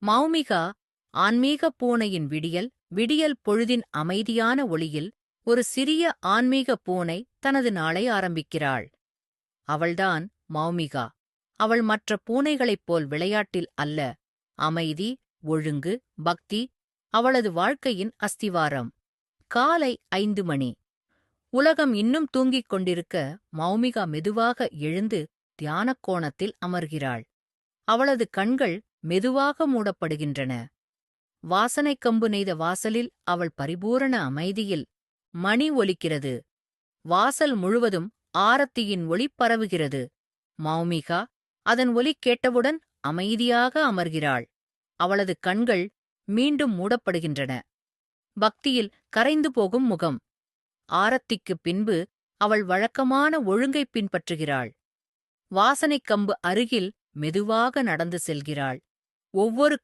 மௌமிகா ஆன்மீகப் பூனையின் விடியல் விடியல் பொழுதின் அமைதியான ஒளியில் ஒரு சிறிய ஆன்மீகப் பூனை தனது நாளை ஆரம்பிக்கிறாள். அவள்தான் மௌமிகா. அவள் மற்ற பூனைகளைப் போல் விளையாட்டில் அல்ல, அமைதி, ஒழுங்கு, பக்தி அவளது வாழ்க்கையின் அஸ்திவாரம். காலை 5 மணி. உலகம் இன்னும் தூங்கிக் கொண்டிருக்க மௌமிகா மெதுவாக எழுந்து தியானக் கோணத்தில் அமர்கிறாள். அவளது கண்கள் மெதுவாக மூடப்படுகின்றன. வாசனைக் கம்பு நெய்த வாசலில் அவள் பரிபூரண அமைதியில். மணி ஒலிக்கிறது. வாசல் முழுவதும் ஆரத்தியின் ஒளி பரவுகிறது. மௌமிகா அதன் ஒலி கேட்டவுடன் அமைதியாக அமர்கிறாள். அவளது கண்கள் மீண்டும் மூடப்படுகின்றன. பக்தியில் கரைந்து போகும் முகம். ஆரத்திக்குப் பின்பு அவள் வழக்கமான ஒழுங்கைப் பின்பற்றுகிறாள். வாசனைக் கம்பு அருகில் மெதுவாக நடந்து செல்கிறாள். ஒவ்வொரு